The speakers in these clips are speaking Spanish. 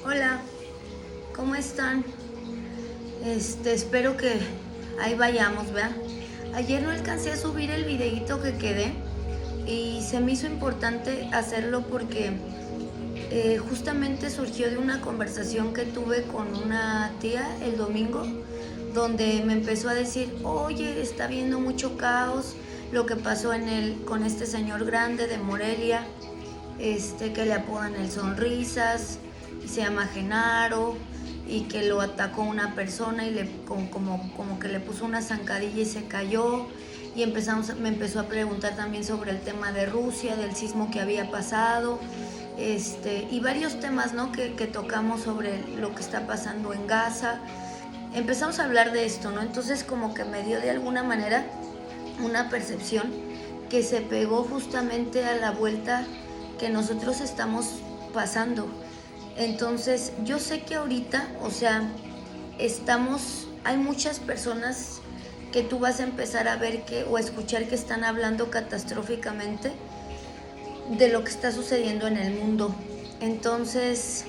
Hola, ¿cómo están? Espero que ahí vayamos, ¿verdad? Ayer no alcancé a subir el videíto que quedé y se me hizo importante hacerlo porque justamente surgió de una conversación que tuve con una tía el domingo, donde me empezó a decir, oye, está habiendo mucho caos, lo que pasó con este señor grande de Morelia, que le apodan el Sonrisas, y se llama Genaro, y que lo atacó una persona y como que le puso una zancadilla y se cayó. Y me empezó a preguntar también sobre el tema de Rusia, del sismo que había pasado, y varios temas, ¿no? que tocamos sobre lo que está pasando en Gaza. Empezamos a hablar de esto, ¿no? Entonces como que me dio de alguna manera una percepción que se pegó justamente a la vuelta que nosotros estamos pasando. Entonces yo sé que ahorita, o sea, hay muchas personas que tú vas a empezar a ver o escuchar que están hablando catastróficamente de lo que está sucediendo en el mundo. Entonces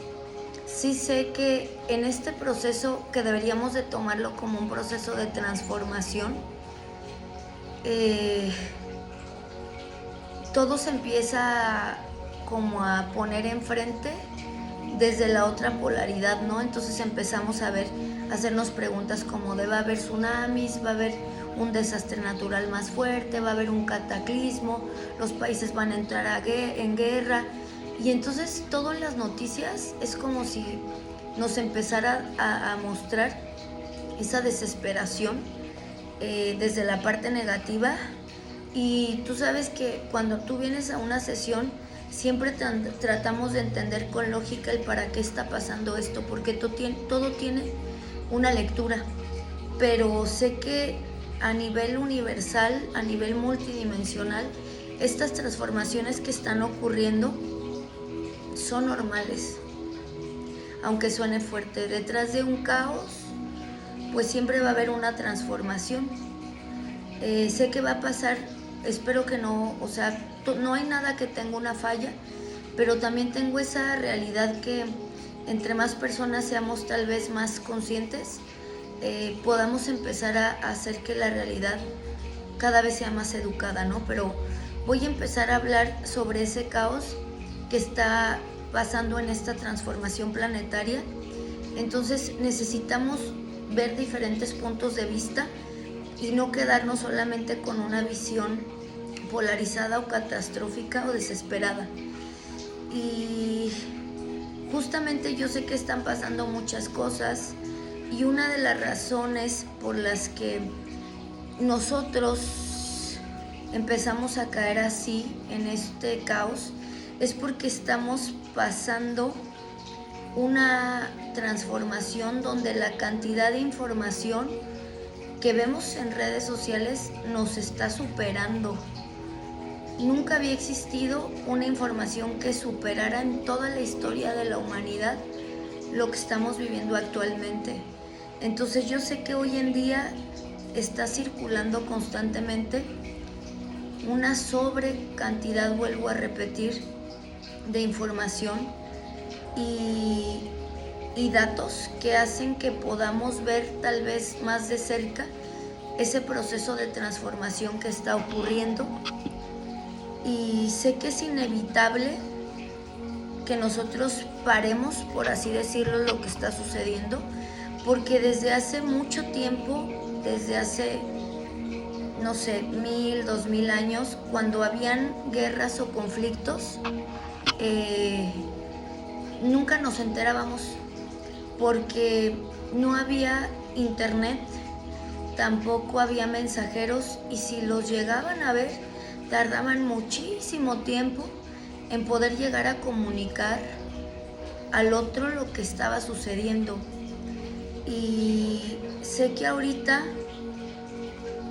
sí sé que en este proceso, que deberíamos de tomarlo como un proceso de transformación, eh, todo se empieza como a poner enfrente desde la otra polaridad, ¿no? Entonces empezamos a hacernos preguntas como de va a haber tsunamis, va a haber un desastre natural más fuerte, va a haber un cataclismo, los países van a entrar en guerra. Y entonces todo en las noticias es como si nos empezara a mostrar esa desesperación desde la parte negativa. Y tú sabes que cuando tú vienes a una sesión siempre tratamos de entender con lógica el para qué está pasando esto, porque todo tiene una lectura. Pero sé que a nivel universal, a nivel multidimensional, estas transformaciones que están ocurriendo son normales. Aunque suene fuerte, detrás de un caos, pues siempre va a haber una transformación. Sé que va a pasar, espero que no, o sea, no hay nada que tenga una falla, pero también tengo esa realidad que entre más personas seamos tal vez más conscientes, podamos empezar a hacer que la realidad cada vez sea más educada, ¿no? Pero voy a empezar a hablar sobre ese caos que está pasando en esta transformación planetaria. Entonces necesitamos ver diferentes puntos de vista y no quedarnos solamente con una visión polarizada o catastrófica o desesperada. Y justamente yo sé que están pasando muchas cosas, y una de las razones por las que nosotros empezamos a caer así en este caos es porque estamos pasando una transformación donde la cantidad de información que vemos en redes sociales nos está superando. Nunca había existido una información que superara en toda la historia de la humanidad lo que estamos viviendo actualmente. Entonces yo sé que hoy en día está circulando constantemente una sobrecantidad, vuelvo a repetir, de información y datos que hacen que podamos ver tal vez más de cerca ese proceso de transformación que está ocurriendo. Y sé que es inevitable que nosotros paremos, por así decirlo, lo que está sucediendo, porque desde hace mucho tiempo, desde hace, no sé, 1000, 2000 años, cuando habían guerras o conflictos, nunca nos enterábamos, porque no había internet, tampoco había mensajeros, y si los llegaban a ver, tardaban muchísimo tiempo en poder llegar a comunicar al otro lo que estaba sucediendo. Y sé que ahorita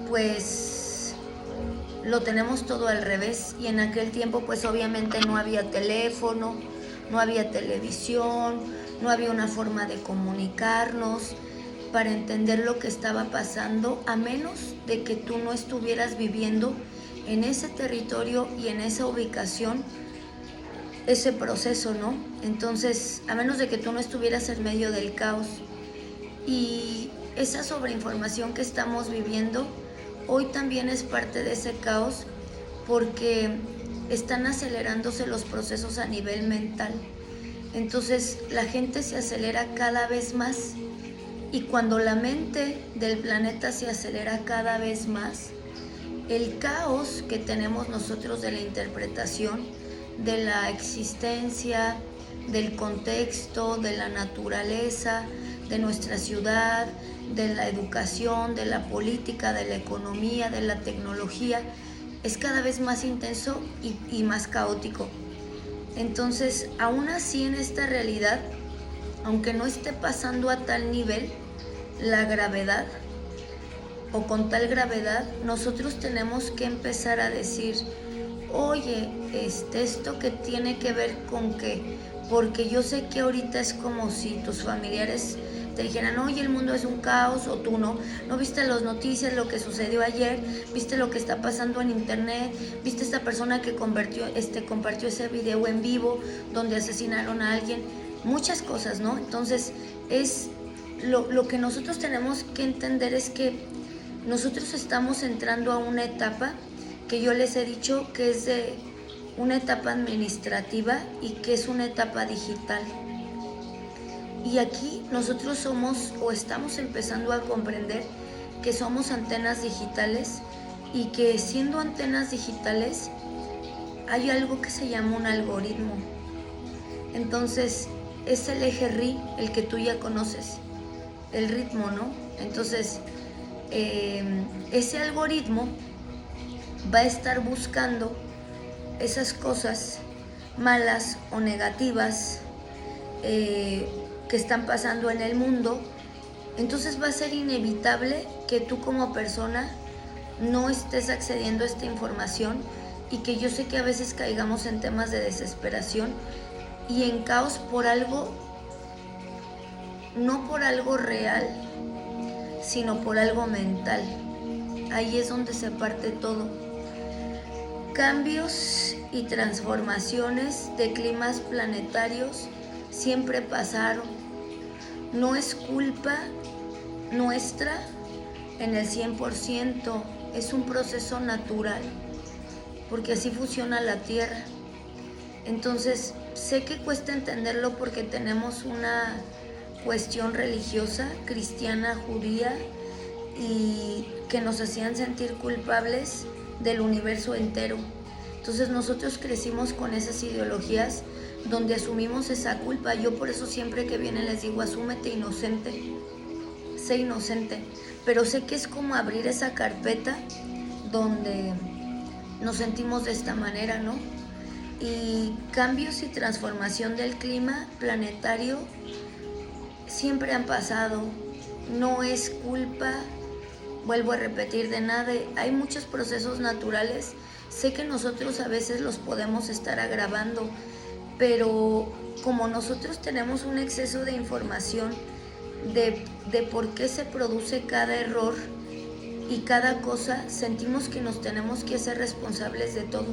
pues lo tenemos todo al revés, y en aquel tiempo pues obviamente no había teléfono, no había televisión, no había una forma de comunicarnos para entender lo que estaba pasando, a menos de que tú no estuvieras viviendo en ese territorio y en esa ubicación ese proceso, ¿no? Entonces, a menos de que tú no estuvieras en medio del caos. Y esa sobreinformación que estamos viviendo hoy también es parte de ese caos, porque están acelerándose los procesos a nivel mental. Entonces la gente se acelera cada vez más, y cuando la mente del planeta se acelera cada vez más, el caos que tenemos nosotros de la interpretación, de la existencia, del contexto, de la naturaleza, de nuestra ciudad, de la educación, de la política, de la economía, de la tecnología, es cada vez más intenso y más caótico. Entonces, aún así en esta realidad, aunque no esté pasando a tal nivel la gravedad o con tal gravedad, nosotros tenemos que empezar a decir, oye, esto que tiene que ver con qué, porque yo sé que ahorita es como si tus familiares te dijeran, oye, el mundo es un caos, o tú no viste las noticias, lo que sucedió ayer, viste lo que está pasando en internet, viste esta persona que compartió ese video en vivo donde asesinaron a alguien, muchas cosas, ¿no? Entonces, es lo que nosotros tenemos que entender es que nosotros estamos entrando a una etapa que yo les he dicho que es de una etapa administrativa y que es una etapa digital. Y aquí nosotros somos o estamos empezando a comprender que somos antenas digitales, y que siendo antenas digitales hay algo que se llama un algoritmo. Entonces es el eje RI, el que tú ya conoces, el ritmo, ¿no? Entonces ese algoritmo va a estar buscando esas cosas malas o negativas que están pasando en el mundo. Entonces va a ser inevitable que tú como persona no estés accediendo a esta información, y que yo sé que a veces caigamos en temas de desesperación y en caos por algo, no por algo real, sino por algo mental. Ahí es donde se parte todo. Cambios y transformaciones de climas planetarios siempre pasaron. No es culpa nuestra en el 100%, es un proceso natural, porque así funciona la Tierra. Entonces, sé que cuesta entenderlo porque tenemos una cuestión religiosa, cristiana, judía, y que nos hacían sentir culpables del universo entero. Entonces nosotros crecimos con esas ideologías donde asumimos esa culpa. Yo por eso siempre que vienen les digo, asúmete inocente, sé inocente, pero sé que es como abrir esa carpeta donde nos sentimos de esta manera, ¿no? Y cambios y transformación del clima planetario siempre han pasado, no es culpa, vuelvo a repetir, de nada. Hay muchos procesos naturales, sé que nosotros a veces los podemos estar agravando, pero como nosotros tenemos un exceso de información de por qué se produce cada error y cada cosa, sentimos que nos tenemos que hacer responsables de todo.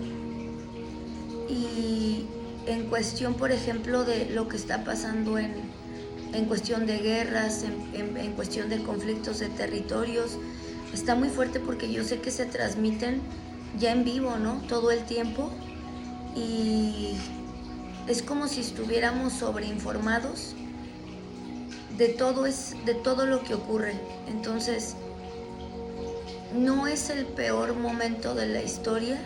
Y en cuestión, por ejemplo, de lo que está pasando en cuestión de guerras, en cuestión de conflictos de territorios, está muy fuerte porque yo sé que se transmiten ya en vivo, ¿no? Todo el tiempo, y es como si estuviéramos sobreinformados de todo lo que ocurre. Entonces, no es el peor momento de la historia.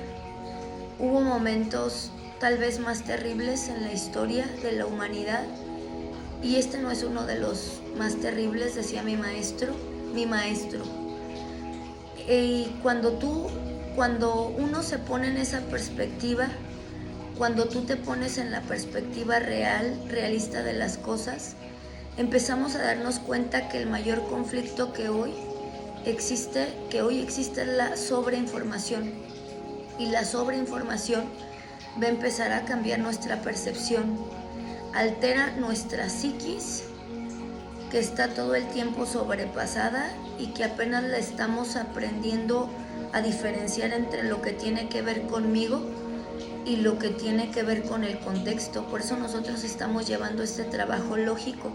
Hubo momentos tal vez más terribles en la historia de la humanidad, y este no es uno de los más terribles, decía mi maestro. Y cuando uno se pone en esa perspectiva, cuando tú te pones en la perspectiva realista de las cosas, empezamos a darnos cuenta que el mayor conflicto que hoy existe es la sobreinformación. Y la sobreinformación va a empezar a cambiar nuestra percepción, altera nuestra psiquis, que está todo el tiempo sobrepasada y que apenas la estamos aprendiendo a diferenciar entre lo que tiene que ver conmigo y lo que tiene que ver con el contexto. Por eso nosotros estamos llevando este trabajo lógico.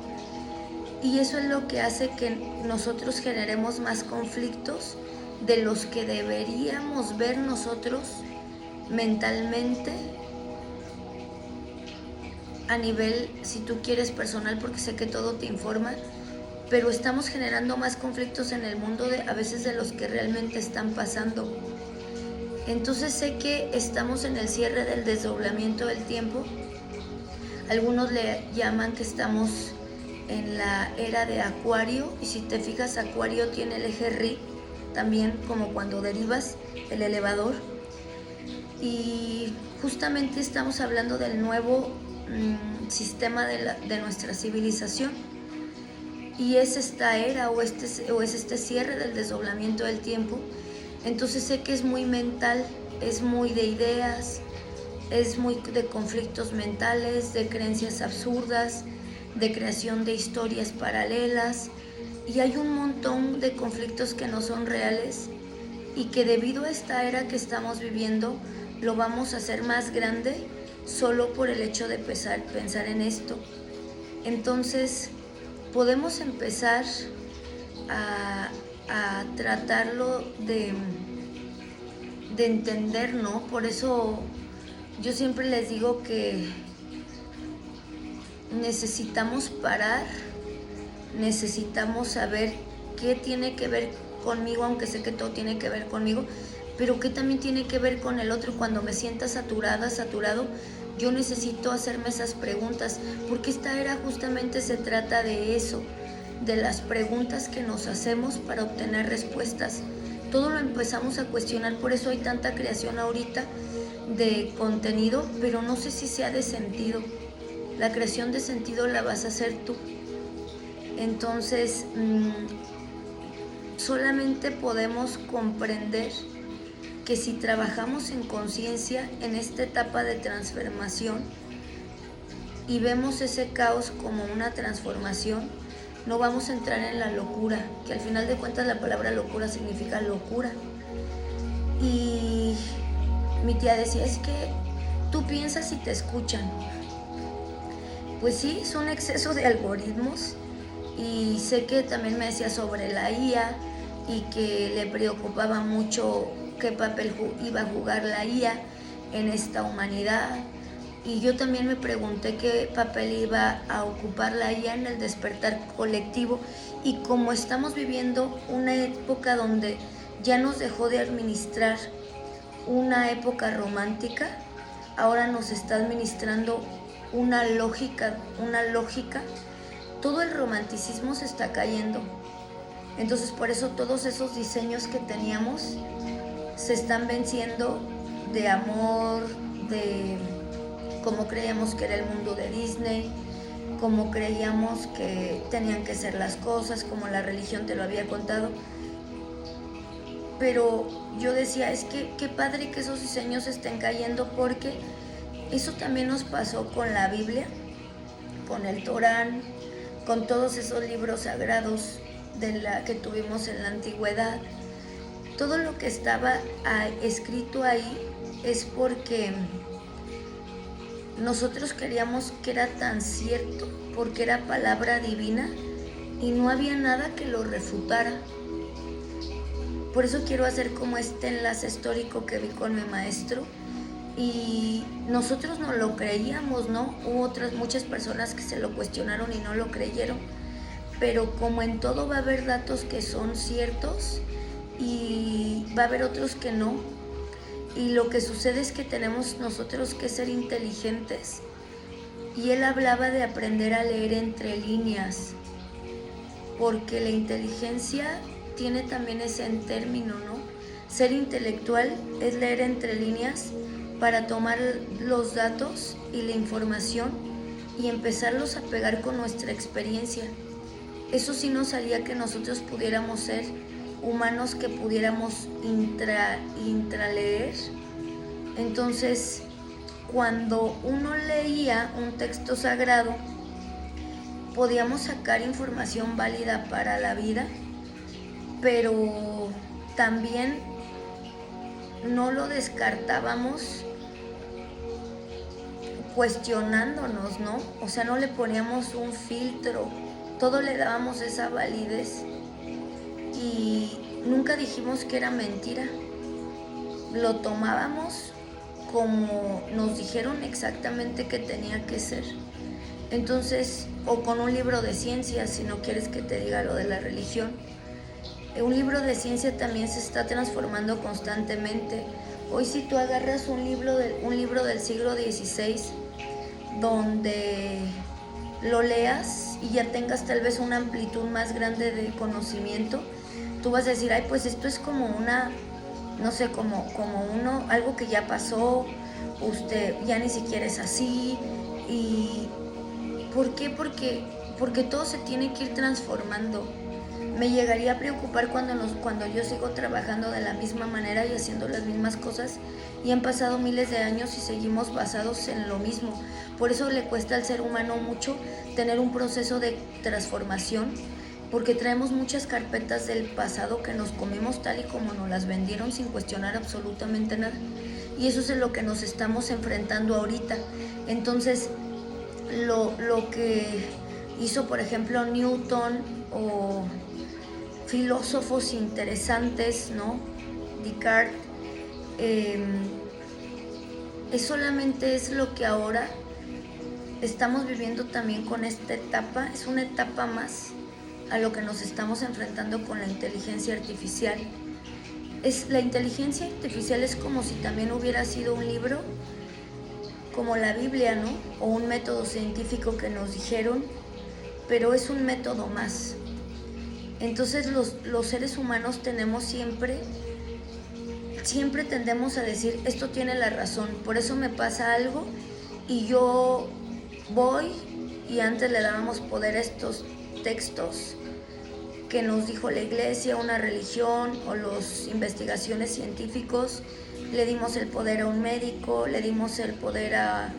Y eso es lo que hace que nosotros generemos más conflictos de los que deberíamos ver nosotros mentalmente a nivel, si tú quieres, personal, porque sé que todo te informa, pero estamos generando más conflictos en el mundo a veces de los que realmente están pasando. Entonces sé que estamos en el cierre del desdoblamiento del tiempo. Algunos le llaman que estamos en la era de Acuario, y si te fijas, Acuario tiene el eje RI, también como cuando derivas el elevador, y justamente estamos hablando del nuevo sistema de nuestra civilización, y es esta era o es este cierre del desdoblamiento del tiempo. Entonces sé que es muy mental, es muy de ideas, es muy de conflictos mentales, de creencias absurdas, de creación de historias paralelas, y hay un montón de conflictos que no son reales y que debido a esta era que estamos viviendo lo vamos a hacer más grande solo por el hecho de pensar en esto. Entonces podemos empezar a tratarlo de entender, ¿no? Por eso yo siempre les digo que necesitamos parar, necesitamos saber qué tiene que ver conmigo, aunque sé que todo tiene que ver conmigo, pero qué también tiene que ver con el otro. Cuando me sienta saturada, saturado, yo necesito hacerme esas preguntas, porque esta era justamente se trata de eso, de las preguntas que nos hacemos para obtener respuestas. Todo lo empezamos a cuestionar, por eso hay tanta creación ahorita de contenido, pero no sé si sea de sentido. La creación de sentido la vas a hacer tú. Entonces, solamente podemos comprender que si trabajamos en conciencia en esta etapa de transformación y vemos ese caos como una transformación, no vamos a entrar en la locura, que al final de cuentas la palabra locura significa locura. Y mi tía decía, es que tú piensas y te escuchan. Pues sí, es un exceso de algoritmos, y sé que también me decía sobre la IA y que le preocupaba mucho qué papel iba a jugar la IA en esta humanidad. Y yo también me pregunté qué papel iba a ocupar la IA en el despertar colectivo, y como estamos viviendo una época donde ya nos dejó de administrar una época romántica, ahora nos está administrando una lógica, todo el romanticismo se está cayendo. Entonces por eso todos esos diseños que teníamos se están venciendo, de amor, de como creíamos que era el mundo de Disney, como creíamos que tenían que ser las cosas, como la religión te lo había contado. Pero yo decía, es que qué padre que esos diseños estén cayendo, porque eso también nos pasó con la Biblia, con el Torán, con todos esos libros sagrados que tuvimos en la antigüedad. Todo lo que estaba escrito ahí es porque nosotros queríamos que era tan cierto, porque era palabra divina y no había nada que lo refutara. Por eso quiero hacer como este enlace histórico que vi con mi maestro, y nosotros no lo creíamos, ¿no? Hubo muchas personas que se lo cuestionaron y no lo creyeron, pero como en todo va a haber datos que son ciertos y va a haber otros que no, y lo que sucede es que tenemos nosotros que ser inteligentes, y él hablaba de aprender a leer entre líneas, porque la inteligencia tiene también ese término, ¿no? Ser intelectual es leer entre líneas para tomar los datos y la información y empezarlos a pegar con nuestra experiencia. Eso sí nos haría que nosotros pudiéramos ser humanos que pudiéramos intraleer. Entonces, cuando uno leía un texto sagrado, podíamos sacar información válida para la vida, pero también no lo descartábamos cuestionándonos, ¿no? O sea, no le poníamos un filtro, todo le dábamos esa validez y nunca dijimos que era mentira. Lo tomábamos como nos dijeron exactamente que tenía que ser. Entonces, o con un libro de ciencia, si no quieres que te diga lo de la religión. Un libro de ciencia también se está transformando constantemente. Hoy si tú agarras un libro del siglo XVI, donde lo leas y ya tengas tal vez una amplitud más grande de conocimiento, tú vas a decir, ay, pues esto es como una, no sé, como algo que ya pasó, usted ya ni siquiera es así. ¿Y por qué? Porque todo se tiene que ir transformando. Me llegaría a preocupar cuando yo sigo trabajando de la misma manera y haciendo las mismas cosas y han pasado miles de años y seguimos basados en lo mismo. Por eso le cuesta al ser humano mucho tener un proceso de transformación, porque traemos muchas carpetas del pasado que nos comimos tal y como nos las vendieron sin cuestionar absolutamente nada. Y eso es en lo que nos estamos enfrentando ahorita. Entonces, lo que hizo, por ejemplo, Newton o filósofos interesantes, ¿no? Descartes, solamente es lo que ahora estamos viviendo también con esta etapa. Es una etapa más a lo que nos estamos enfrentando con la inteligencia artificial. La inteligencia artificial es como si también hubiera sido un libro, como la Biblia, ¿no? O un método científico que nos dijeron, pero es un método más. Entonces los seres humanos tenemos siempre tendemos a decir, esto tiene la razón, por eso me pasa algo y yo voy, y antes le dábamos poder a estos textos que nos dijo la iglesia, una religión o las investigaciones científicos, le dimos el poder a un médico, le dimos el poder a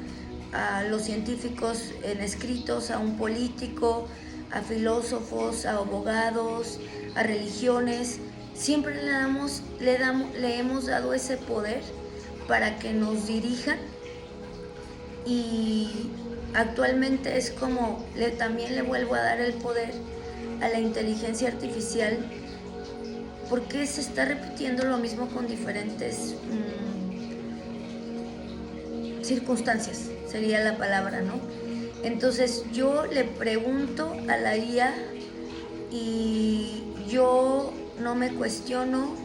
los científicos en escritos, a un político, a filósofos, a abogados, a religiones. Siempre le hemos dado ese poder para que nos dirijan, y actualmente es como también le vuelvo a dar el poder a la inteligencia artificial, porque se está repitiendo lo mismo con diferentes circunstancias, sería la palabra, ¿no? Entonces yo le pregunto a la IA y yo no me cuestiono,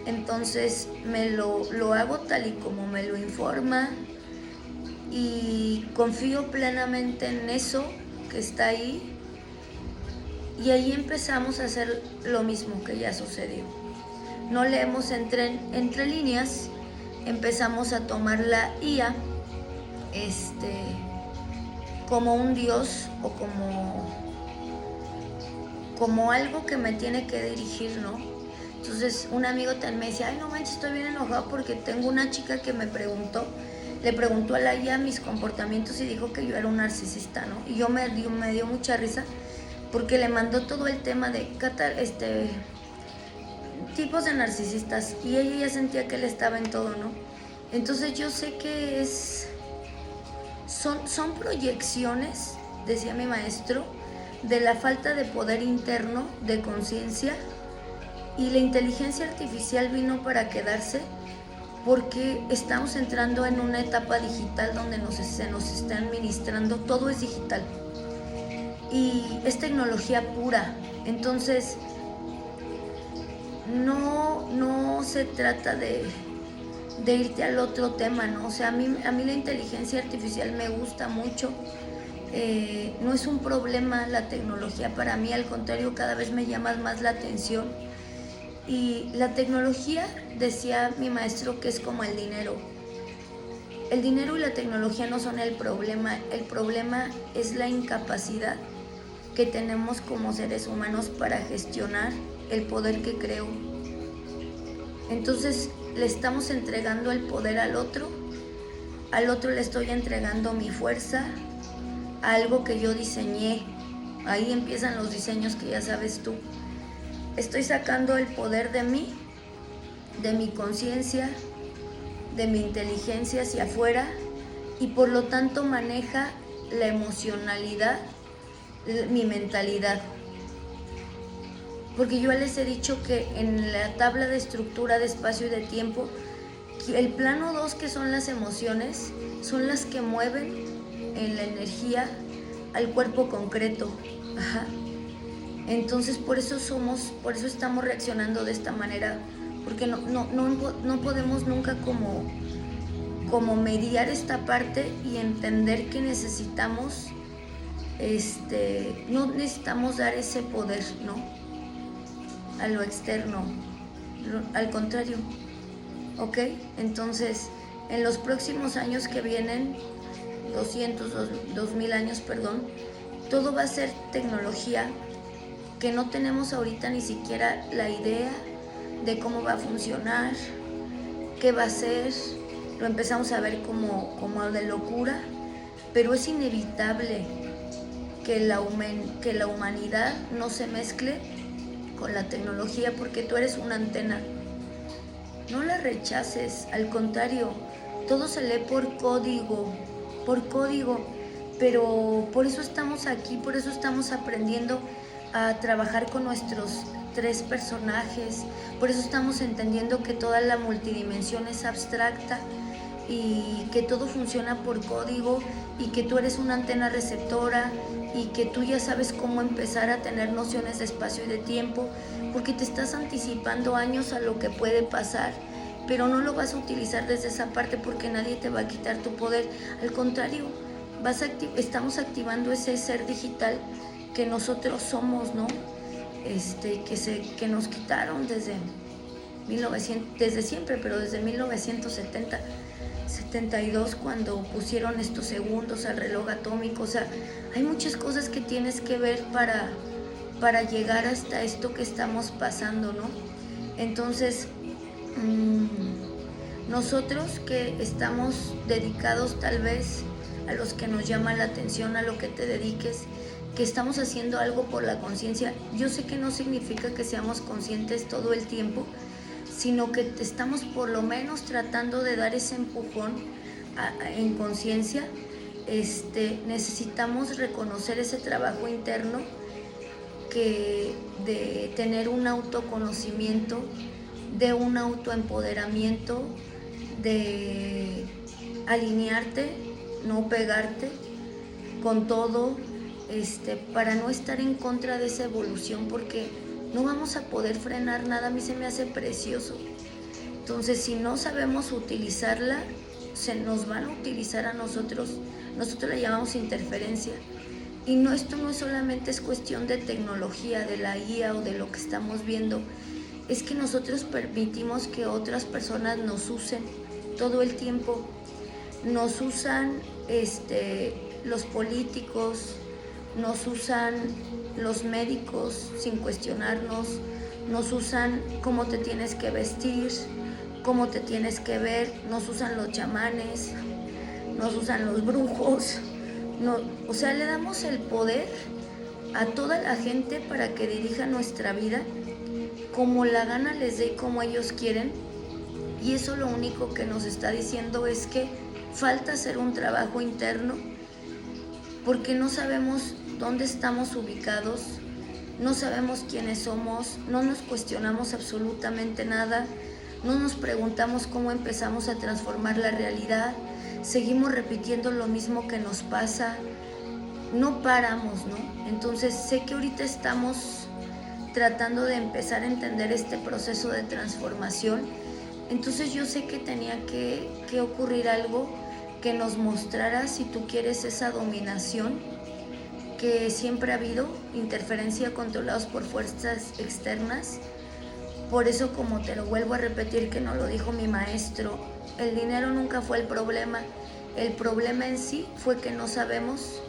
entonces me lo hago tal y como me lo informa y confío plenamente en eso que está ahí, y ahí empezamos a hacer lo mismo que ya sucedió. No leemos entre líneas, empezamos a tomar la IA como un dios o como algo que me tiene que dirigir, ¿no? Entonces un amigo también me decía, ay, no manches, estoy bien enojado porque tengo una chica que le preguntó a la IA mis comportamientos y dijo que yo era un narcisista, ¿no? Y me dio mucha risa porque le mandó todo el tema de tipos de narcisistas, y ella ya sentía que él estaba en todo, ¿no? Entonces yo sé que son proyecciones, decía mi maestro, de la falta de poder interno, de conciencia, y la inteligencia artificial vino para quedarse porque estamos entrando en una etapa digital donde se nos está administrando, todo es digital y es tecnología pura. Entonces no se trata de irte al otro tema, ¿no? O sea, a mí la inteligencia artificial me gusta mucho. No es un problema la tecnología para mí, al contrario, cada vez me llama más la atención. Y la tecnología, decía mi maestro, que es como el dinero. El dinero y la tecnología no son el problema es la incapacidad que tenemos como seres humanos para gestionar el poder que creo. Entonces le estamos entregando el poder al otro le estoy entregando mi fuerza, a algo que yo diseñé. Ahí empiezan los diseños que ya sabes tú. Estoy sacando el poder de mí, de mi conciencia, de mi inteligencia hacia afuera, y por lo tanto maneja la emocionalidad, mi mentalidad. Porque yo les he dicho que en la tabla de estructura de espacio y de tiempo, el plano 2, que son las emociones, son las que mueven en la energía al cuerpo concreto. Ajá. Entonces por eso estamos reaccionando de esta manera, porque no podemos nunca como mediar esta parte y entender que necesitamos, no necesitamos dar ese poder, ¿no? A lo externo, al contrario, ¿ok? Entonces, en los próximos años que vienen, 2000 años, perdón, todo va a ser tecnología que no tenemos ahorita ni siquiera la idea de cómo va a funcionar, qué va a ser. Lo empezamos a ver como de locura, pero es inevitable que la humanidad no se mezcle con la tecnología, porque tú eres una antena. No la rechaces, al contrario, todo se lee por código, pero por eso estamos aquí, por eso estamos aprendiendo a trabajar con nuestros 3 personajes, por eso estamos entendiendo que toda la multidimensión es abstracta y que todo funciona por código y que tú eres una antena receptora y que tú ya sabes cómo empezar a tener nociones de espacio y de tiempo, porque te estás anticipando años a lo que puede pasar, pero no lo vas a utilizar desde esa parte porque nadie te va a quitar tu poder. Al contrario, estamos activando ese ser digital que nosotros somos, ¿no? Que nos quitaron desde siempre, pero desde 1972, cuando pusieron estos segundos al reloj atómico. O sea, hay muchas cosas que tienes que ver para llegar hasta esto que estamos pasando, ¿no? Entonces, nosotros que estamos dedicados tal vez a los que nos llama la atención, a lo que te dediques, que estamos haciendo algo por la conciencia, yo sé que no significa que seamos conscientes todo el tiempo, sino que estamos por lo menos tratando de dar ese empujón en conciencia. Necesitamos reconocer ese trabajo interno, de tener un autoconocimiento, de un autoempoderamiento, de alinearte, no pegarte con todo, para no estar en contra de esa evolución, porque no vamos a poder frenar nada. A mí se me hace precioso. Entonces, si no sabemos utilizarla, se nos van a utilizar a nosotros. Nosotros la llamamos interferencia. Y esto no solamente es cuestión de tecnología, de la IA o de lo que estamos viendo. Es que nosotros permitimos que otras personas nos usen todo el tiempo. Nos usan los políticos, nos usan los médicos sin cuestionarnos, nos usan cómo te tienes que vestir, cómo te tienes que ver, nos usan los chamanes, nos usan los brujos. O sea, le damos el poder a toda la gente para que dirija nuestra vida como la gana les dé y como ellos quieren. Y eso lo único que nos está diciendo es que falta hacer un trabajo interno, porque no sabemos dónde estamos ubicados, no sabemos quiénes somos, no nos cuestionamos absolutamente nada, no nos preguntamos cómo empezamos a transformar la realidad, seguimos repitiendo lo mismo que nos pasa, no paramos, ¿no? Entonces sé que ahorita estamos tratando de empezar a entender este proceso de transformación. Entonces yo sé que tenía que ocurrir algo que nos mostrara, si tú quieres, esa dominación que siempre ha habido, interferencia controlados por fuerzas externas. Por eso, como te lo vuelvo a repetir, que no lo dijo mi maestro, el dinero nunca fue el problema. El problema en sí fue que no sabemos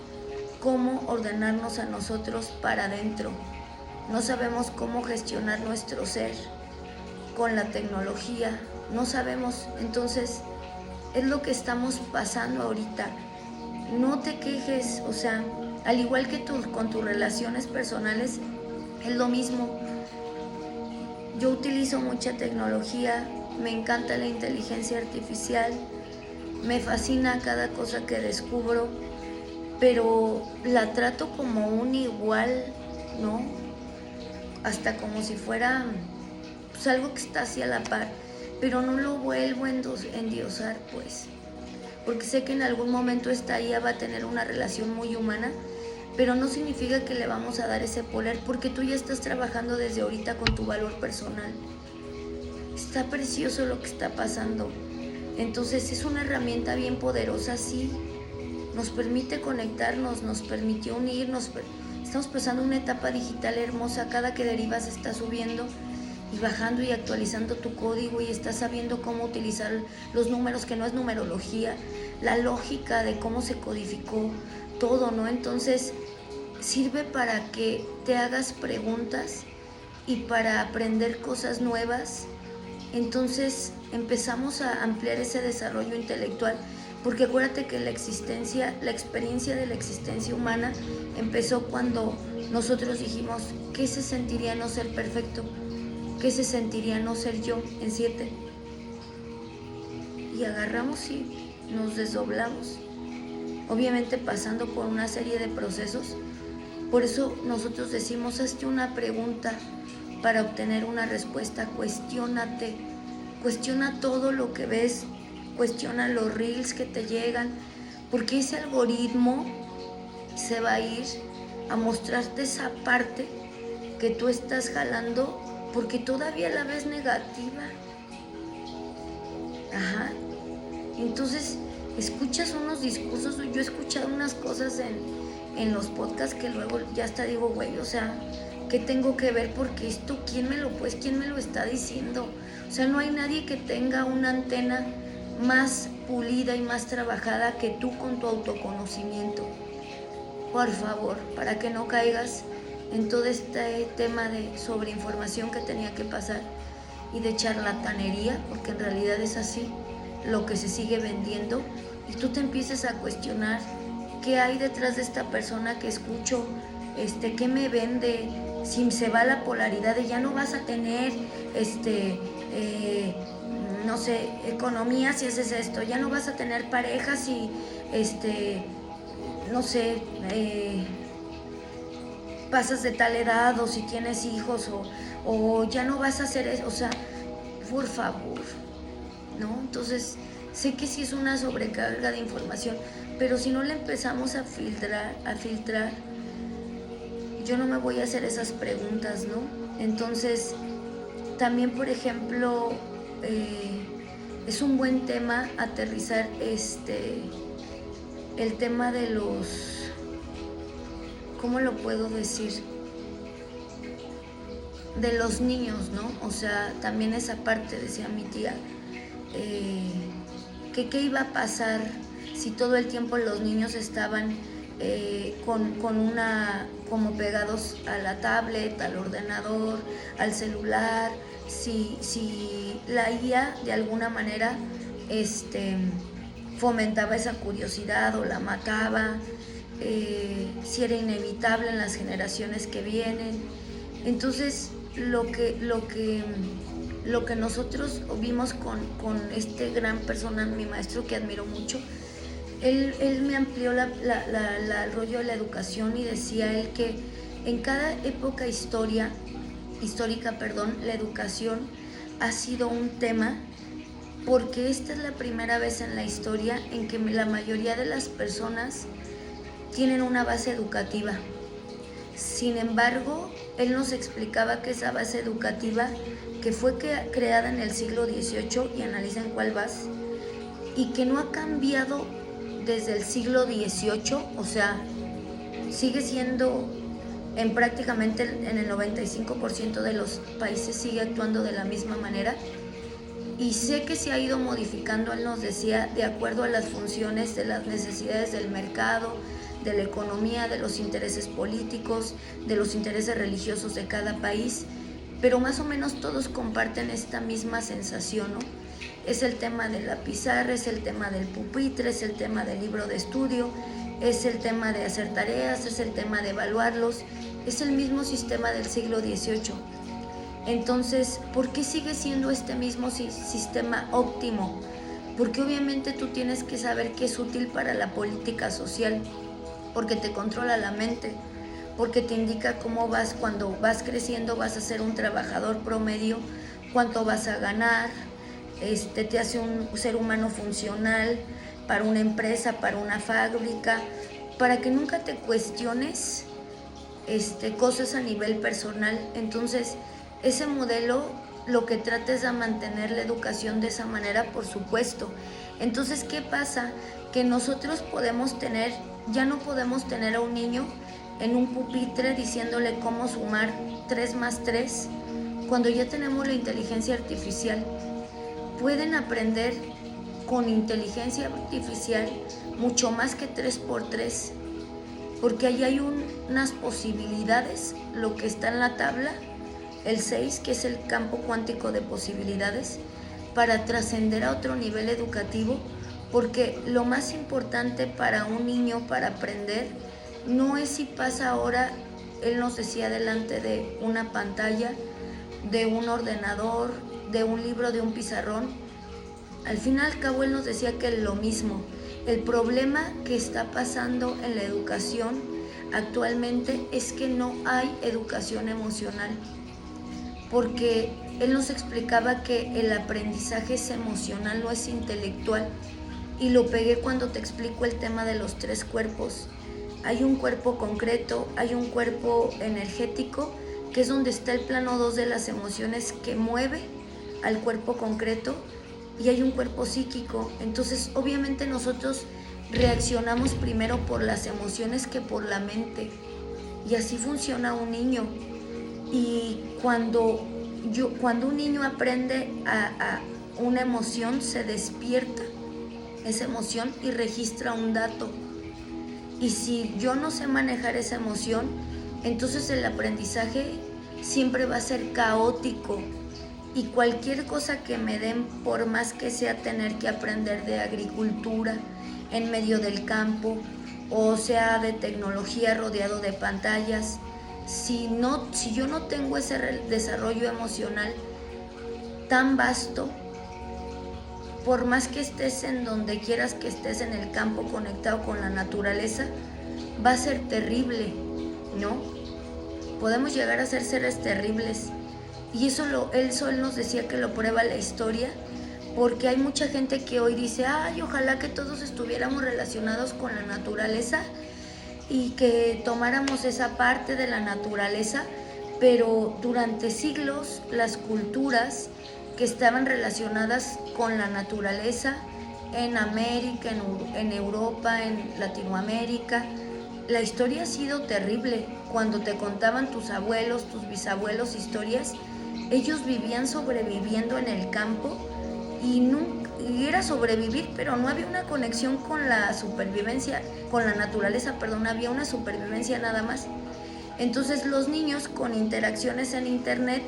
cómo ordenarnos a nosotros para adentro. No sabemos cómo gestionar nuestro ser con la tecnología. No sabemos. Entonces, es lo que estamos pasando ahorita. No te quejes, o sea, al igual que con tus relaciones personales, es lo mismo. Yo utilizo mucha tecnología, me encanta la inteligencia artificial, me fascina cada cosa que descubro, pero la trato como un igual, ¿no? Hasta como si fuera pues algo que está hacia la par, pero no lo vuelvo a endiosar, pues, porque sé que en algún momento esta IA va a tener una relación muy humana, pero no significa que le vamos a dar ese poder, porque tú ya estás trabajando desde ahorita con tu valor personal. Está precioso lo que está pasando. Entonces es una herramienta bien poderosa, sí. Nos permite conectarnos, nos permitió unirnos. Estamos pasando una etapa digital hermosa. Cada que derivas está subiendo y bajando y actualizando tu código, y estás sabiendo cómo utilizar los números, que no es numerología, la lógica de cómo se codificó todo, ¿no? Entonces sirve para que te hagas preguntas y para aprender cosas nuevas. Entonces empezamos a ampliar ese desarrollo intelectual, porque acuérdate que la experiencia de la existencia humana empezó cuando nosotros dijimos: ¿qué se sentiría no ser perfecto? ¿Qué se sentiría no ser yo en 7? Y agarramos y nos desdoblamos, obviamente pasando por una serie de procesos. Por eso nosotros decimos: hazte una pregunta para obtener una respuesta. Cuestiónate, cuestiona todo lo que ves, cuestiona los reels que te llegan, porque ese algoritmo se va a ir a mostrarte esa parte que tú estás jalando porque todavía la ves negativa. Ajá. Entonces escuchas unos discursos. Yo he escuchado unas cosas en los podcasts que luego ya hasta digo, güey, o sea, ¿qué tengo que ver? Porque esto, ¿quién me lo está diciendo? O sea, no hay nadie que tenga una antena más pulida y más trabajada que tú con tu autoconocimiento. Por favor, para que no caigas en todo este tema de sobreinformación que tenía que pasar y de charlatanería, porque en realidad es así lo que se sigue vendiendo, y tú te empieces a cuestionar qué hay detrás de esta persona que escucho, qué me vende, si se va la polaridad de ya no vas a tener, no sé, economía si haces esto, ya no vas a tener pareja si, no sé, pasas de tal edad, o si tienes hijos, o ya no vas a hacer eso, o sea, por favor, ¿no? Entonces, sé que sí es una sobrecarga de información, pero si no la empezamos a filtrar, yo no me voy a hacer esas preguntas, ¿no? Entonces, también, por ejemplo, es un buen tema aterrizar el tema de los, ¿cómo lo puedo decir? De los niños, ¿no? O sea, también esa parte, decía mi tía, que qué iba a pasar si todo el tiempo los niños estaban con una, como pegados a la tablet, al ordenador, al celular, si la IA de alguna manera fomentaba esa curiosidad o la mataba, si era inevitable en las generaciones que vienen. Entonces lo que nosotros vimos con este gran persona, mi maestro, que admiro mucho, él me amplió el rollo de la educación, y decía él que en cada época histórica, la educación ha sido un tema, porque esta es la primera vez en la historia en que la mayoría de las personas tienen una base educativa. Sin embargo, él nos explicaba que esa base educativa, que fue creada en el siglo XVIII, y analizan cuál vas, y que no ha cambiado desde el siglo XVIII, o sea, sigue siendo prácticamente en el 95% de los países sigue actuando de la misma manera, y sé que se ha ido modificando, él nos decía, de acuerdo a las funciones de las necesidades del mercado, de la economía, de los intereses políticos, de los intereses religiosos de cada país, pero más o menos todos comparten esta misma sensación, ¿no? Es el tema de la pizarra, es el tema del pupitre, es el tema del libro de estudio, es el tema de hacer tareas, es el tema de evaluarlos, es el mismo sistema del siglo XVIII. Entonces, ¿por qué sigue siendo este mismo sistema óptimo? porque obviamente tú tienes que saber qué es útil para la política social, porque te controla la mente, porque te indica cómo vas, cuando vas creciendo vas a ser un trabajador promedio, cuánto vas a ganar, te hace un ser humano funcional para una empresa, para una fábrica, para que nunca te cuestiones cosas a nivel personal. Entonces, ese modelo lo que trata es de mantener la educación de esa manera, por supuesto. Entonces, ¿qué pasa? Que nosotros ya no podemos tener a un niño en un pupitre diciéndole cómo sumar 3 más 3, cuando ya tenemos la inteligencia artificial. Pueden aprender con inteligencia artificial mucho más que 3 por 3, porque ahí hay unas posibilidades, lo que está en la tabla, el 6, que es el campo cuántico de posibilidades, para trascender a otro nivel educativo, porque lo más importante para un niño para aprender no es si pasa ahora, él nos decía, delante de una pantalla, de un ordenador, de un libro, de un pizarrón. Al fin y al cabo él nos decía que lo mismo. El problema que está pasando en la educación actualmente es que no hay educación emocional, porque él nos explicaba que el aprendizaje es emocional, no es intelectual, y lo pegué cuando te explico el tema de los 3 cuerpos. Hay un cuerpo concreto, hay un cuerpo energético, que es donde está el plano 2 de las emociones, que mueve al cuerpo concreto, y hay un cuerpo psíquico. Entonces obviamente nosotros reaccionamos primero por las emociones que por la mente, y así funciona un niño. Y cuando un niño aprende a una emoción, se despierta esa emoción y registra un dato. Y si yo no sé manejar esa emoción, entonces el aprendizaje siempre va a ser caótico, y cualquier cosa que me den, por más que sea tener que aprender de agricultura en medio del campo, o sea de tecnología rodeado de pantallas, si yo no tengo ese desarrollo emocional tan vasto, por más que estés en donde quieras que estés, en el campo conectado con la naturaleza, va a ser terrible, ¿no? Podemos llegar a ser seres terribles. Y eso él nos decía que lo prueba la historia, porque hay mucha gente que hoy dice, ay, ojalá que todos estuviéramos relacionados con la naturaleza y que tomáramos esa parte de la naturaleza, pero durante siglos las culturas que estaban relacionadas con la naturaleza en América, en Europa, en Latinoamérica, la historia ha sido terrible. Cuando te contaban tus abuelos, tus bisabuelos historias, ellos vivían sobreviviendo en el campo, y era sobrevivir, pero no había una conexión con la supervivencia, con la naturaleza, perdón, había una supervivencia nada más. Entonces los niños, con interacciones en internet,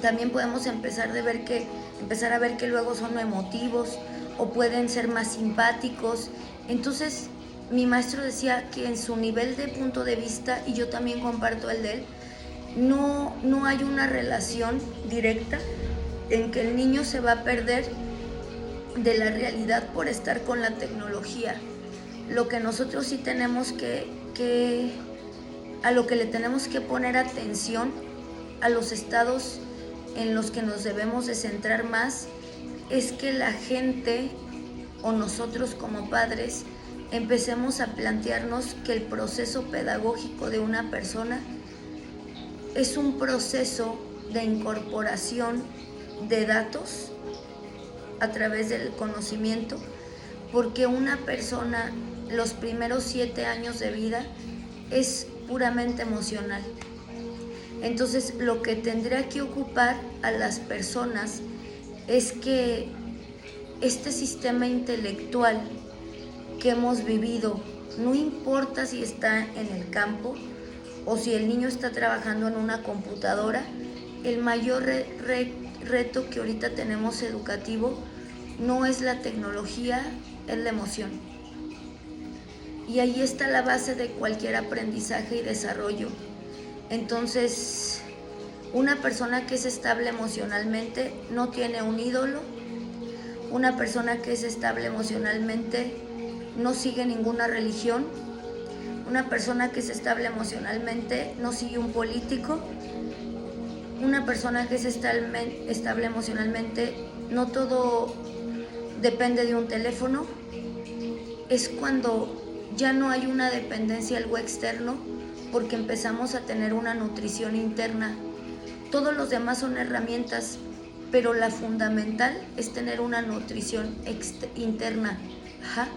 también podemos empezar a ver que luego son emotivos o pueden ser más simpáticos. Entonces mi maestro decía que en su nivel de punto de vista, y yo también comparto el de él, no hay una relación directa en que el niño se va a perder de la realidad por estar con la tecnología. Lo que nosotros sí tenemos a lo que le tenemos que poner atención, a los estados en los que nos debemos de centrar más, es que la gente o nosotros como padres empecemos a plantearnos que el proceso pedagógico de una persona es un proceso de incorporación de datos a través del conocimiento, porque una persona, los primeros 7 años de vida es puramente emocional. Entonces lo que tendría que ocupar a las personas es que este sistema intelectual que hemos vivido, no importa si está en el campo o si el niño está trabajando en una computadora, el mayor reto que ahorita tenemos educativo no es la tecnología, es la emoción. Y ahí está la base de cualquier aprendizaje y desarrollo. Entonces, una persona que es estable emocionalmente no tiene un ídolo, Una persona que es estable emocionalmente no sigue ninguna religión. Una persona que es estable emocionalmente no sigue un político. Una persona que es estable emocionalmente, no todo depende de un teléfono. Es cuando ya no hay una dependencia a algo externo, porque empezamos a tener una nutrición interna. Todos los demás son herramientas, pero la fundamental es tener una nutrición interna. Ajá.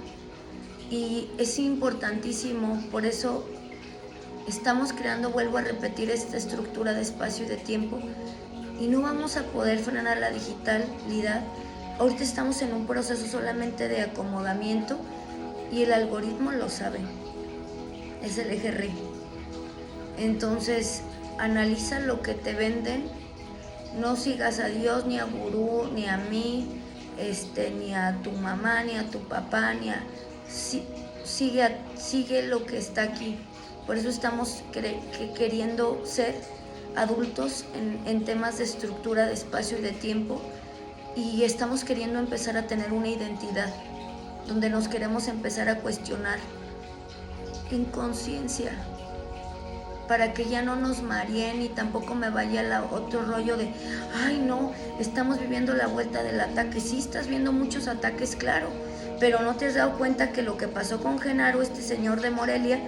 Y es importantísimo, por eso estamos creando, vuelvo a repetir, esta estructura de espacio y de tiempo, y no vamos a poder frenar la digitalidad. Ahorita estamos en un proceso solamente de acomodamiento y el algoritmo lo sabe, es el eje RI. Entonces, analiza lo que te venden, no sigas a Dios, ni a gurú, ni a mí, ni a tu mamá, ni a tu papá, ni a... Sigue lo que está aquí. Por eso estamos queriendo ser adultos en temas de estructura de espacio y de tiempo, y estamos queriendo empezar a tener una identidad donde nos queremos empezar a cuestionar en conciencia, para que ya no nos mareen y tampoco me vaya otro rollo de ay no, estamos viviendo la vuelta del ataque. Sí, estás viendo muchos ataques, claro, pero no te has dado cuenta que lo que pasó con Genaro, este señor de Morelia,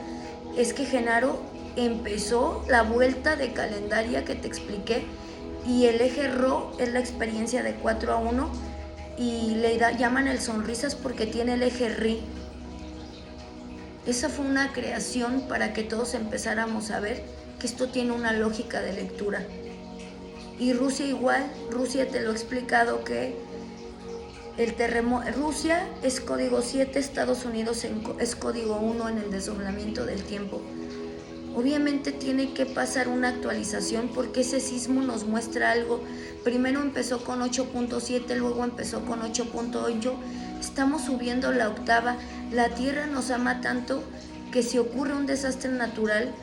es que Genaro empezó la vuelta de calendaria que te expliqué, y el eje RO es la experiencia de 4-1, y llaman el sonrisas porque tiene el eje RI. Esa fue una creación para que todos empezáramos a ver que esto tiene una lógica de lectura. Y Rusia igual, Rusia te lo he explicado que Rusia es código 7, Estados Unidos es código 1 en el desdoblamiento del tiempo. Obviamente tiene que pasar una actualización porque ese sismo nos muestra algo. Primero empezó con 8.7, luego empezó con 8.8. Estamos subiendo la octava. La Tierra nos ama tanto que si ocurre un desastre natural,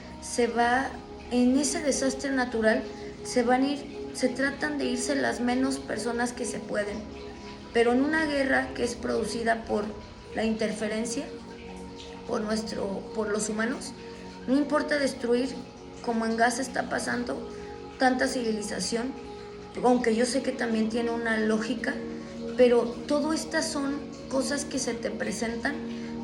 en ese desastre natural se tratan de irse las menos personas que se pueden. Pero en una guerra que es producida por la interferencia, por los humanos, no importa destruir, como en Gaza está pasando, tanta civilización, aunque yo sé que también tiene una lógica, pero todo estas son cosas que se te presentan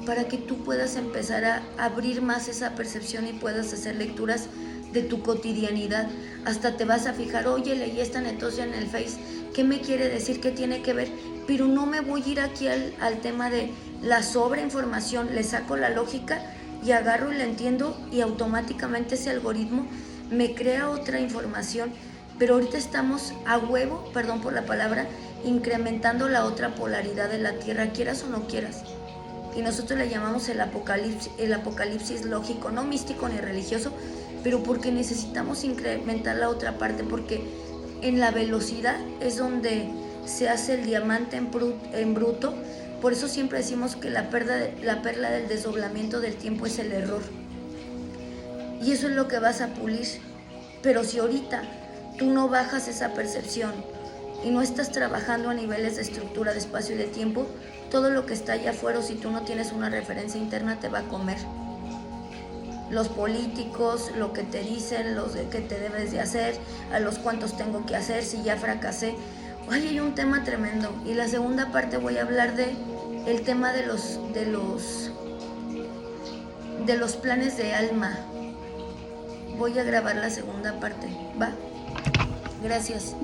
para que tú puedas empezar a abrir más esa percepción y puedas hacer lecturas de tu cotidianidad. Hasta te vas a fijar, oye, leí esta netosia en el Face, ¿qué me quiere decir? ¿Qué tiene que ver? Pero no me voy a ir aquí al tema de la sobreinformación, le saco la lógica y agarro y la entiendo, y automáticamente ese algoritmo me crea otra información. Pero ahorita estamos a huevo, perdón por la palabra, incrementando la otra polaridad de la Tierra, quieras o no quieras. Y nosotros le llamamos el apocalipsis lógico, no místico ni religioso, pero porque necesitamos incrementar la otra parte, porque en la velocidad es donde se hace el diamante en bruto. Por eso siempre decimos que la perla del desdoblamiento del tiempo es el error. Y eso es lo que vas a pulir. Pero si ahorita tú no bajas esa percepción y no estás trabajando a niveles de estructura de espacio y de tiempo, todo lo que está allá afuera, si tú no tienes una referencia interna, te va a comer. Los políticos, lo que te dicen, los de qué te debes de hacer, a los cuantos tengo que hacer, si ya fracasé. Oye, hay un tema tremendo. Y la segunda parte voy a hablar de el tema de los planes de alma. Voy a grabar la segunda parte, ¿va? Gracias.